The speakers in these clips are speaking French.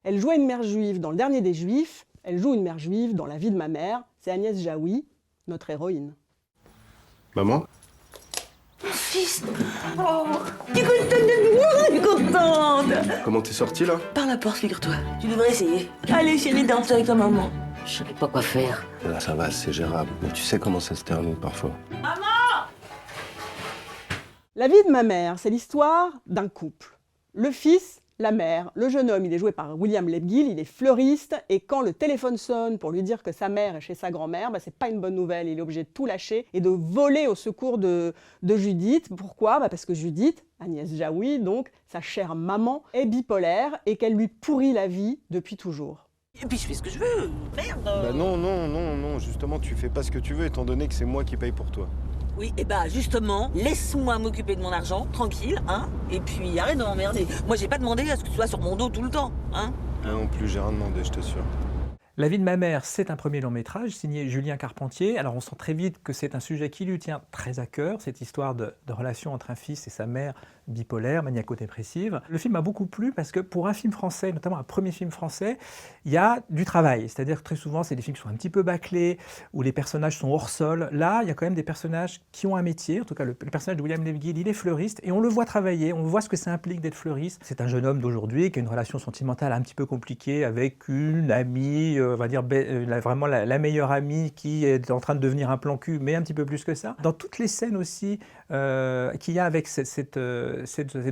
Elle jouait une mère juive dans Le Dernier des Juifs, elle joue une mère juive dans La vie de ma mère, c'est Agnès Jaoui, notre héroïne. Maman? Fils. Oh, tu es contente de moi, je suis contente. Comment t'es sortie là? Par la porte, figure-toi. Tu devrais essayer. Allez, chérie, danse avec ta maman. Je savais pas quoi faire. Là, ça va, c'est gérable. Mais tu sais comment ça se termine parfois. La vie de ma mère, c'est l'histoire d'un couple. Le fils, la mère, le jeune homme, il est joué par William Lebguil, il est fleuriste, et quand le téléphone sonne pour lui dire que sa mère est chez sa grand-mère, c'est pas une bonne nouvelle, il est obligé de tout lâcher et de voler au secours de Judith. Pourquoi? Parce que Judith, Agnès Jaoui, donc, sa chère maman, est bipolaire et qu'elle lui pourrit la vie depuis toujours. Et puis je fais ce que je veux. Merde. Bah non, justement, tu fais pas ce que tu veux étant donné que c'est moi qui paye pour toi. Oui, et bah justement, laisse-moi m'occuper de mon argent, tranquille, hein. Et puis arrête de m'emmerder. Moi, j'ai pas demandé à ce que tu sois sur mon dos tout le temps, hein. Moi non plus, j'ai rien demandé, je t'assure. La vie de ma mère, c'est un premier long métrage signé Julien Carpentier. Alors on sent très vite que c'est un sujet qui lui tient très à cœur, cette histoire de relation entre un fils et sa mère bipolaire, maniaco-dépressive. Le film m'a beaucoup plu parce que pour un film français, notamment un premier film français, il y a du travail. C'est-à-dire que très souvent, c'est des films qui sont un petit peu bâclés, où les personnages sont hors sol. Là, il y a quand même des personnages qui ont un métier. En tout cas, le personnage de William Lebguil, il est fleuriste et on le voit travailler, on voit ce que ça implique d'être fleuriste. C'est un jeune homme d'aujourd'hui qui a une relation sentimentale un petit peu compliquée avec une amie, on va dire vraiment la meilleure amie qui est en train de devenir un plan cul, mais un petit peu plus que ça. Dans toutes les scènes aussi qu'il y a avec cette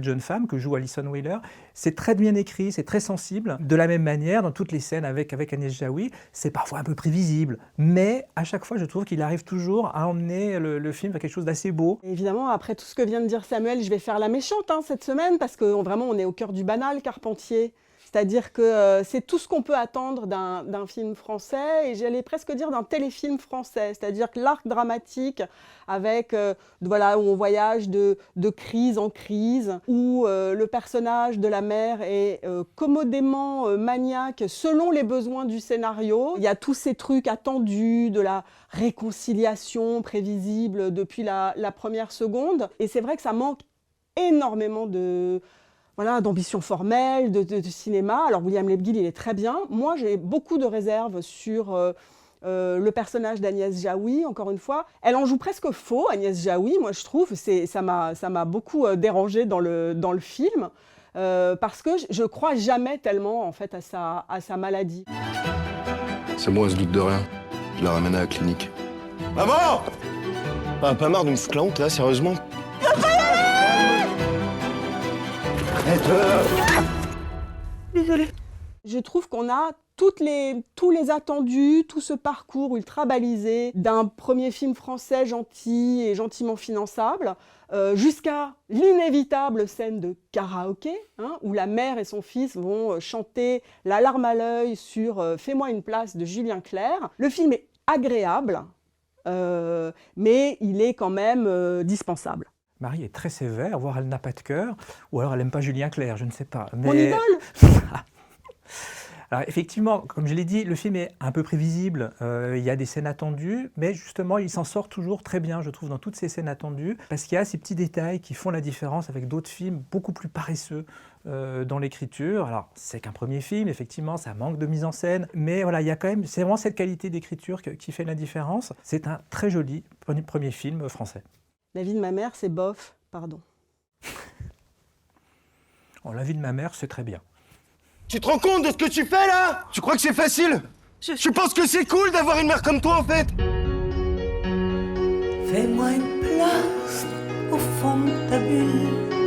jeune femme que joue Alison Wheeler, c'est très bien écrit, c'est très sensible. De la même manière, dans toutes les scènes avec Agnès Jaoui, c'est parfois un peu prévisible, mais à chaque fois, je trouve qu'il arrive toujours à emmener le film vers quelque chose d'assez beau. Et évidemment, après tout ce que vient de dire Samuel, je vais faire la méchante cette semaine, parce que vraiment, on est au cœur du banal, Carpentier. C'est-à-dire que c'est tout ce qu'on peut attendre d'un film français, et j'allais presque dire d'un téléfilm français. C'est-à-dire que l'arc dramatique, avec voilà, où on voyage de crise en crise, où le personnage de la mère est commodément maniaque selon les besoins du scénario. Il y a tous ces trucs attendus, de la réconciliation prévisible depuis la première seconde. Et c'est vrai que ça manque énormément d'ambition formelle, de cinéma. Alors William Lebguil, il est très bien. Moi, j'ai beaucoup de réserves sur le personnage d'Agnès Jaoui, encore une fois. Elle en joue presque faux, Agnès Jaoui, moi je trouve. Ça m'a beaucoup dérangée dans le film, parce que je crois jamais tellement en fait à sa maladie. C'est moi, elle se doute de rien. Je la ramène à la clinique. Maman! Pas marre de me foutre la honte là, sérieusement? Désolée. Je trouve qu'on a tous les attendus, tout ce parcours ultra balisé d'un premier film français gentil et gentiment finançable, jusqu'à l'inévitable scène de karaoké, où la mère et son fils vont chanter la larme à l'œil sur « Fais-moi une place » de Julien Clerc. Le film est agréable, mais il est quand même dispensable. Marie est très sévère, voire elle n'a pas de cœur, ou alors elle n'aime pas Julien Clerc, je ne sais pas. Mais... Mon idole. Alors effectivement, comme je l'ai dit, le film est un peu prévisible, il y a des scènes attendues, mais justement il s'en sort toujours très bien, je trouve, dans toutes ces scènes attendues, parce qu'il y a ces petits détails qui font la différence avec d'autres films beaucoup plus paresseux dans l'écriture. Alors c'est qu'un premier film, effectivement, ça manque de mise en scène, mais voilà, il y a quand même, c'est vraiment cette qualité d'écriture qui fait la différence. C'est un très joli premier film français. La vie de ma mère, c'est bof, pardon. Oh, la vie de ma mère, c'est très bien. Tu te rends compte de ce que tu fais là? Tu crois que c'est facile? Tu penses que c'est cool d'avoir une mère comme toi en fait? Fais-moi une place au fond de ta bulle.